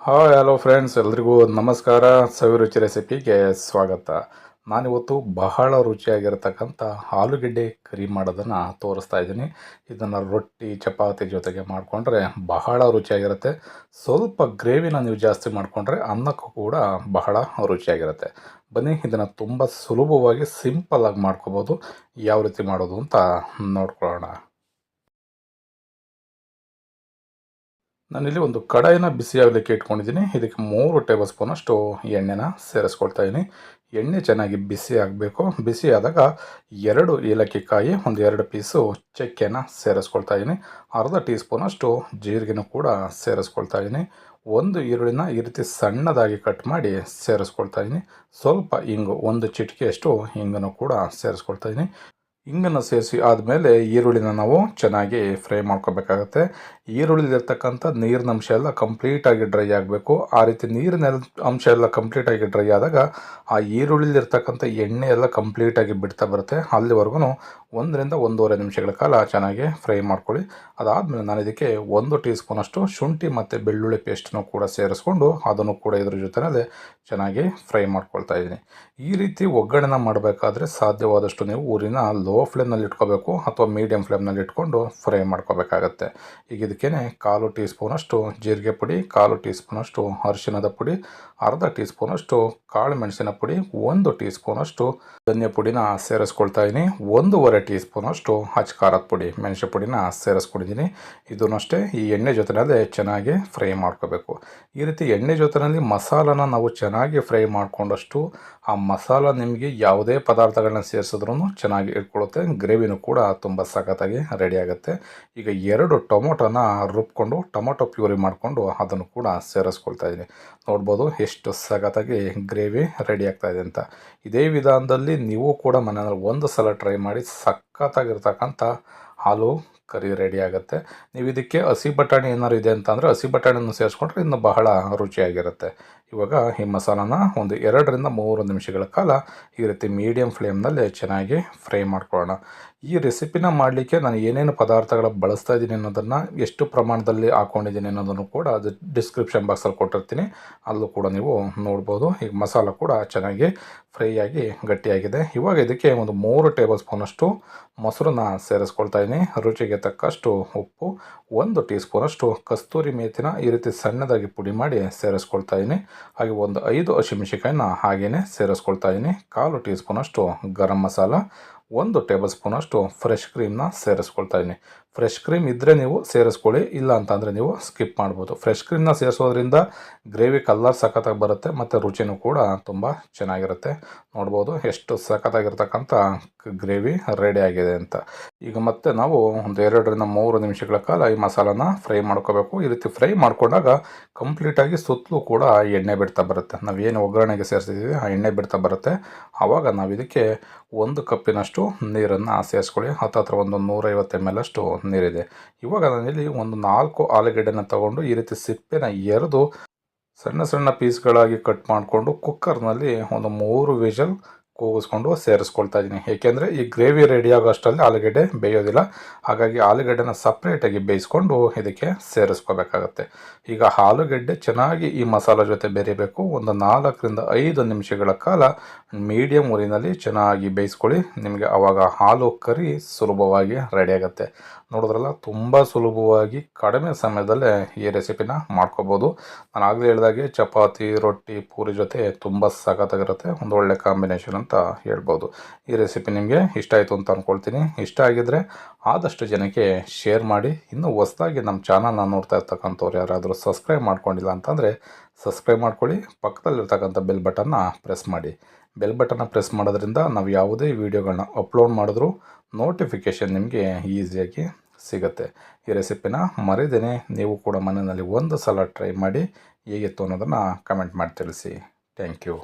Hi hello friends, ಎಲ್ರಿಗೂ ನಮಸ್ಕಾರ. ಸವಿರುಚಿ ರೆಸಿಪಿಗೆ ಸ್ವಾಗತ. ನಾನಿವತ್ತು ಬಹಳ ರುಚಿಯಾಗಿರ್ತಕ್ಕಂಥ ಆಲೂಗೆಡ್ಡೆ ಕರಿ ಮಾಡೋದನ್ನು ತೋರಿಸ್ತಾ ಇದ್ದೀನಿ. ಇದನ್ನು ರೊಟ್ಟಿ ಚಪಾತಿ ಜೊತೆಗೆ ಮಾಡಿಕೊಂಡ್ರೆ ಬಹಳ ರುಚಿಯಾಗಿರುತ್ತೆ. ಸ್ವಲ್ಪ ಗ್ರೇವಿನ ನೀವು ಜಾಸ್ತಿ ಮಾಡಿಕೊಂಡ್ರೆ ಅನ್ನಕ್ಕೂ ಕೂಡ ಬಹಳ ರುಚಿಯಾಗಿರುತ್ತೆ. ಬನ್ನಿ, ಇದನ್ನು ತುಂಬ ಸುಲಭವಾಗಿ ಸಿಂಪಲ್ಲಾಗಿ ಮಾಡ್ಕೋಬೋದು. ಯಾವ ರೀತಿ ಮಾಡೋದು ಅಂತ ನೋಡ್ಕೊಳ್ಳೋಣ. ನಾನಿಲ್ಲಿ ಒಂದು ಕಡಾಯಿನ ಬಿಸಿಯಾಗಲಿಕ್ಕೆ ಇಟ್ಕೊಂಡಿದ್ದೀನಿ. ಇದಕ್ಕೆ 3 ಟೇಬಲ್ ಸ್ಪೂನಷ್ಟು ಎಣ್ಣೆನ ಸೇರಿಸ್ಕೊಳ್ತಾ ಇದ್ದೀನಿ. ಎಣ್ಣೆ ಚೆನ್ನಾಗಿ ಬಿಸಿ ಆಗಬೇಕು. ಬಿಸಿ ಆದಾಗ 2 ಏಲಕ್ಕಿ ಕಾಯಿ, ಒಂದು 2 ಪೀಸು ಚಕ್ಕೆನ ಸೇರಿಸ್ಕೊಳ್ತಾ ಇದ್ದೀನಿ. ಅರ್ಧ ಟೀ ಸ್ಪೂನಷ್ಟು ಜೀರಿಗೆನೂ ಕೂಡ ಸೇರಿಸ್ಕೊಳ್ತಾ ಇದ್ದೀನಿ. ಒಂದು ಈರುಳ್ಳಿನ ಈ ರೀತಿ ಸಣ್ಣದಾಗಿ ಕಟ್ ಮಾಡಿ ಸೇರಿಸ್ಕೊಳ್ತಾ ಇದ್ದೀನಿ. ಸ್ವಲ್ಪ ಇಂಗು, ಒಂದು ಚಿಟಿಕೆಯಷ್ಟು ಇಂಗನ್ನು ಕೂಡ ಸೇರಿಸ್ಕೊಳ್ತಾ ಇದ್ದೀನಿ. ಹಿಂಗನ್ನು ಸೇರಿಸಿ ಆದಮೇಲೆ ಈರುಳ್ಳಿನ ನಾವು ಚೆನ್ನಾಗಿ ಫ್ರೈ ಮಾಡ್ಕೋಬೇಕಾಗತ್ತೆ. ಈರುಳ್ಳಿಲಿರ್ತಕ್ಕಂಥ ನೀರಿನ ಅಂಶ ಎಲ್ಲ ಕಂಪ್ಲೀಟಾಗಿ ಡ್ರೈ ಆಗಬೇಕು. ಆ ರೀತಿ ನೀರಿನ ಅಂಶ ಎಲ್ಲ ಕಂಪ್ಲೀಟಾಗಿ ಡ್ರೈ ಆದಾಗ ಆ ಈರುಳ್ಳಿಲಿರ್ತಕ್ಕಂಥ ಎಣ್ಣೆ ಎಲ್ಲ ಕಂಪ್ಲೀಟಾಗಿ ಬಿಡ್ತಾ ಬರುತ್ತೆ. ಅಲ್ಲಿವರೆಗೂ 1ರಿಂದ 1.5 ನಿಮಿಷಗಳ ಕಾಲ ಚೆನ್ನಾಗಿ ಫ್ರೈ ಮಾಡ್ಕೊಳ್ಳಿ. ಅದಾದಮೇಲೆ ನಾನು ಇದಕ್ಕೆ 1 ಟೀ ಸ್ಪೂನಷ್ಟು ಶುಂಠಿ ಮತ್ತು ಬೆಳ್ಳುಳ್ಳಿ ಪೇಸ್ಟನ್ನು ಕೂಡ ಸೇರಿಸ್ಕೊಂಡು ಅದನ್ನು ಕೂಡ ಇದ್ರ ಜೊತೆಯಲ್ಲೇ ಚೆನ್ನಾಗಿ ಫ್ರೈ ಮಾಡ್ಕೊಳ್ತಾ ಇದ್ದೀನಿ. ಈ ರೀತಿ ಒಗ್ಗರಣೆನ ಮಾಡಬೇಕಾದ್ರೆ ಸಾಧ್ಯವಾದಷ್ಟು ನೀವು ಊರಿನ ಲೋ ಫ್ಲೇಮ್ನಲ್ಲಿ ಇಟ್ಕೋಬೇಕು ಅಥವಾ ಮೀಡಿಯಮ್ ಫ್ಲೇಮ್ನಲ್ಲಿ ಇಟ್ಕೊಂಡು ಫ್ರೈ ಮಾಡ್ಕೋಬೇಕಾಗತ್ತೆ. ಈಗ ಇದಕ್ಕೆ 1/4 ಟೀ ಸ್ಪೂನಷ್ಟು ಜೀರಿಗೆ ಪುಡಿ, 1/4 ಟೀ ಸ್ಪೂನಷ್ಟು ಅರಿಶಿಣದ ಪುಡಿ, ಅರ್ಧ ಟೀ ಸ್ಪೂನಷ್ಟು ಕಾಳು ಮೆಣಸಿನ ಪುಡಿ, 1 ಟೀ ಸ್ಪೂನಷ್ಟು ಧನಿಯಾ ಪುಡಿನ ಸೇರಿಸ್ಕೊಳ್ತಾ ಇದ್ದೀನಿ. 1.5 ಟೀ ಸ್ಪೂನಷ್ಟು ಅಚ್ಚ ಖಾರದ ಪುಡಿ, ಮೆಣಸು ಪುಡಿನ ಸೇರಿಸ್ಕೊಂಡಿದ್ದೀನಿ. ಇದನ್ನು ಅಷ್ಟೇ ಈ ಎಣ್ಣೆ ಜೊತೆಯಲ್ಲೇ ಚೆನ್ನಾಗಿ ಫ್ರೈ ಮಾಡ್ಕೋಬೇಕು. ಈ ರೀತಿ ಎಣ್ಣೆ ಜೊತೆಯಲ್ಲಿ ಮಸಾಲನ ನಾವು ಚೆನ್ನಾಗಿ ಫ್ರೈ ಮಾಡಿಕೊಂಡಷ್ಟು ಆ ಮಸಾಲ ನಿಮಗೆ ಯಾವುದೇ ಪದಾರ್ಥಗಳನ್ನ ಸೇರಿಸಿದ್ರೂ ಚೆನ್ನಾಗಿ ಇಟ್ಕೊಳ್ಳುತ್ತೆ. ಗ್ರೇವಿನೂ ಕೂಡ ತುಂಬ ಸಖತ್ತಾಗಿ ರೆಡಿ ಆಗುತ್ತೆ. ಈಗ 2 ಟೊಮೊಟೊನ ರುಬ್ಕೊಂಡು ಟೊಮೊಟೊ ಪ್ಯೂರಿ ಮಾಡಿಕೊಂಡು ಅದನ್ನು ಕೂಡ ಸೇರಿಸ್ಕೊಳ್ತಾ ಇದ್ದೀನಿ. ನೋಡ್ಬೋದು ಎಷ್ಟು ಸಖತ್ತಾಗಿ ಗ್ರೇವಿ ರೆಡಿ ಆಗ್ತಾ ಇದೆ ಅಂತ. ಇದೇ ವಿಧಾನದಲ್ಲಿ ನೀವು ಕೂಡ ಮನೆಯಲ್ಲಿ ಒಂದು ಸಲ ಟ್ರೈ ಮಾಡಿ. ಸಖತ್ತಾಗಿರ್ತಕ್ಕಂಥ ಆಲೂ ಕರಿ ರೆಡಿ ಆಗುತ್ತೆ. ನೀವು ಇದಕ್ಕೆ ಹಸಿ ಬಟಾಣಿ ಏನಾದ್ರು ಇದೆ ಅಂತಂದರೆ ಹಸಿ ಬಟಾಣಿಯನ್ನು ಸೇರಿಸ್ಕೊಂಡ್ರೆ ಇನ್ನು ಬಹಳ ರುಚಿಯಾಗಿರುತ್ತೆ. ಇವಾಗ ಈ ಮಸಾಲಾನ ಒಂದು 2ರಿಂದ 3 ನಿಮಿಷಗಳ ಕಾಲ ಈ ರೀತಿ ಮೀಡಿಯಮ್ ಫ್ಲೇಮ್ನಲ್ಲಿ ಚೆನ್ನಾಗಿ ಫ್ರೈ ಮಾಡ್ಕೊಳ್ಳೋಣ. ಈ ರೆಸಿಪಿನ ಮಾಡಲಿಕ್ಕೆ ನಾನು ಏನೇನು ಪದಾರ್ಥಗಳ ಬಳಸ್ತಾ ಇದ್ದೀನಿ ಅನ್ನೋದನ್ನು, ಎಷ್ಟು ಪ್ರಮಾಣದಲ್ಲಿ ಹಾಕ್ಕೊಂಡಿದ್ದೀನಿ ಅನ್ನೋದನ್ನು ಕೂಡ ಅದು ಡಿಸ್ಕ್ರಿಪ್ಷನ್ ಬಾಕ್ಸಲ್ಲಿ ಕೊಟ್ಟಿರ್ತೀನಿ. ಅಲ್ಲೂ ಕೂಡ ನೀವು ನೋಡ್ಬೋದು. ಈಗ ಮಸಾಲ ಕೂಡ ಚೆನ್ನಾಗಿ ಫ್ರೈ ಆಗಿ ಗಟ್ಟಿಯಾಗಿದೆ. ಇವಾಗ ಇದಕ್ಕೆ ಒಂದು 3 ಟೇಬಲ್ ಸ್ಪೂನಷ್ಟು ಮೊಸರನ್ನ ಸೇರಿಸ್ಕೊಳ್ತಾ ಇದ್ದೀನಿ. ರುಚಿಗೆ ತಕ್ಕಷ್ಟು ಉಪ್ಪು, 1 ಟೀ ಸ್ಪೂನಷ್ಟು ಕಸ್ತೂರಿ ಮೇಥಿನ ಈ ರೀತಿ ಸಣ್ಣದಾಗಿ ಪುಡಿ ಮಾಡಿ ಸೇರಿಸ್ಕೊಳ್ತಾ ಇದ್ದೀನಿ. ಹಾಗೆ ಒಂದು 5 ಹಸಿಮೆಣಸಿಕಾಯಿನ ಹಾಗೆಯೇ ಸೇರಿಸ್ಕೊಳ್ತಾ ಇದ್ದೀನಿ. 1/4 ಟೀ ಸ್ಪೂನಷ್ಟು ಗರಂ ಮಸಾಲ, 1 ಟೇಬಲ್ ಸ್ಪೂನಷ್ಟು ಫ್ರೆಶ್ ಕ್ರೀಮ್ನ ಸೇರಿಸ್ಕೊಳ್ತಾ ಇದ್ದೀನಿ. ಫ್ರೆಶ್ ಕ್ರೀಮ್ ಇದ್ದರೆ ನೀವು ಸೇರಿಸ್ಕೊಳ್ಳಿ, ಇಲ್ಲ ಅಂತಂದರೆ ನೀವು ಸ್ಕಿಪ್ ಮಾಡ್ಬೋದು. ಫ್ರೆಶ್ ಕ್ರೀಮ್ನ ಸೇರಿಸೋದ್ರಿಂದ ಗ್ರೇವಿ ಕಲರ್ ಸಖತ್ತಾಗಿ ಬರುತ್ತೆ ಮತ್ತು ರುಚಿನೂ ಕೂಡ ತುಂಬ ಚೆನ್ನಾಗಿರುತ್ತೆ. ನೋಡ್ಬೋದು ಎಷ್ಟು ಸಖತ್ತಾಗಿರ್ತಕ್ಕಂಥ ಗ್ರೇವಿ ರೆಡಿ ಆಗಿದೆ ಅಂತ. ಈಗ ಮತ್ತೆ ನಾವು ಒಂದು 2ರಿಂದ 3 ನಿಮಿಷಗಳ ಕಾಲ ಈ ಮಸಾಲಾನ ಫ್ರೈ ಮಾಡ್ಕೋಬೇಕು. ಈ ರೀತಿ ಫ್ರೈ ಮಾಡ್ಕೊಂಡಾಗ ಕಂಪ್ಲೀಟಾಗಿ ಸುತ್ತಲೂ ಕೂಡ ಎಣ್ಣೆ ಬಿಡ್ತಾ ಬರುತ್ತೆ. ನಾವೇನು ಒಗ್ಗರಣೆಗೆ ಸೇರಿಸಿದ್ದೀವಿ ಆ ಎಣ್ಣೆ ಬಿಡ್ತಾ ಬರುತ್ತೆ. ಆವಾಗ ನಾವು ಇದಕ್ಕೆ 1 ಕಪ್ಪಿನಷ್ಟು ನೀರನ್ನು ಸೇರಿಸ್ಕೊಳ್ಳಿ. ಹತ್ತಿರ ಒಂದು 150 ml ಅಷ್ಟು ನೀರಿದೆ. ಇವಾಗ ನಾನಿಲ್ಲಿ ಒಂದು 4 ಆಲೂಗೆಡ್ಡೆನ ತಗೊಂಡು ಈ ರೀತಿ ಸಿಪ್ಪೆನ ಎರೆದು ಸಣ್ಣ ಸಣ್ಣ ಪೀಸ್ಗಳಾಗಿ ಕಟ್ ಮಾಡಿಕೊಂಡು ಕುಕ್ಕರ್ನಲ್ಲಿ ಒಂದು 3 ವಿಷಲ್ ಕೂಗಿಸ್ಕೊಂಡು ಸೇರಿಸ್ಕೊಳ್ತಾ ಇದ್ದೀನಿ. ಏಕೆಂದರೆ ಈ ಗ್ರೇವಿ ರೆಡಿ ಆಗೋ ಅಷ್ಟರಲ್ಲಿ ಆಲೂಗೆಡ್ಡೆ ಬೇಯೋದಿಲ್ಲ. ಹಾಗಾಗಿ ಆಲೂಗೆಡ್ಡೆನ ಸಪ್ರೇಟಾಗಿ ಬೇಯಿಸ್ಕೊಂಡು ಇದಕ್ಕೆ ಸೇರಿಸ್ಕೋಬೇಕಾಗತ್ತೆ. ಈಗ ಆಲೂಗೆಡ್ಡೆ ಚೆನ್ನಾಗಿ ಈ ಮಸಾಲ ಜೊತೆ ಬೆರಿಬೇಕು. ಒಂದು 4ರಿಂದ 5 ನಿಮಿಷಗಳ ಕಾಲ ಮೀಡಿಯಮ್ ಉರಿನಲ್ಲಿ ಚೆನ್ನಾಗಿ ಬೇಯಿಸ್ಕೊಳ್ಳಿ. ನಿಮಗೆ ಆವಾಗ ಆಲೂ ಕರಿ ಸುಲಭವಾಗಿ ರೆಡಿ ಆಗುತ್ತೆ. ನೋಡಿದ್ರಲ್ಲ, ತುಂಬ ಸುಲಭವಾಗಿ ಕಡಿಮೆ ಸಮಯದಲ್ಲೇ ಈ ರೆಸಿಪಿನ ಮಾಡ್ಕೋಬೋದು. ನಾನು ಆಗಲೇ ಹೇಳಿದಾಗೆ ಚಪಾತಿ, ರೊಟ್ಟಿ, ಪೂರಿ ಜೊತೆ ತುಂಬ ಸಖತ್ತಾಗಿರುತ್ತೆ. ಒಂದು ಒಳ್ಳೆ ಕಾಂಬಿನೇಷನ್ ಅಂತ ಹೇಳ್ಬೋದು. ಈ ರೆಸಿಪಿ ನಿಮಗೆ ಇಷ್ಟ ಆಯಿತು ಅಂತ ಅಂದ್ಕೊಳ್ತೀನಿ. ಇಷ್ಟ ಆಗಿದ್ದರೆ ಆದಷ್ಟು ಜನಕ್ಕೆ ಶೇರ್ ಮಾಡಿ. ಇನ್ನೂ ಹೊಸದಾಗಿ ನಮ್ಮ ಚಾನಲ್ನ ನೋಡ್ತಾ ಇರ್ತಕ್ಕಂಥವ್ರು ಯಾರಾದರೂ ಸಬ್ಸ್ಕ್ರೈಬ್ ಮಾಡ್ಕೊಂಡಿಲ್ಲ ಅಂತಂದರೆ ಸಬ್ಸ್ಕ್ರೈಬ್ ಮಾಡ್ಕೊಳ್ಳಿ. ಪಕ್ಕದಲ್ಲಿರ್ತಕ್ಕಂಥ ಬೆಲ್ ಬಟನ್ನ ಪ್ರೆಸ್ ಮಾಡಿ. ಬೆಲ್ ಬಟನ್ನ ಪ್ರೆಸ್ ಮಾಡೋದ್ರಿಂದ ನಾವು ಯಾವುದೇ ವೀಡಿಯೋಗಳನ್ನ ಅಪ್ಲೋಡ್ ಮಾಡಿದ್ರೂ ನೋಟಿಫಿಕೇಷನ್ ನಿಮಗೆ ಈಸಿಯಾಗಿ ಸಿಗುತ್ತೆ. ಈ ರೆಸಿಪಿನ ಮರಿದೇನೆ ನೀವು ಕೂಡ ಮನೆಯಲ್ಲಿ ಒಂದು ಸಲ ಟ್ರೈ ಮಾಡಿ ಹೇಗಿತ್ತು ಅನ್ನೋದನ್ನು ಕಮೆಂಟ್ ಮಾಡಿ ತಿಳಿಸಿ. Thank you.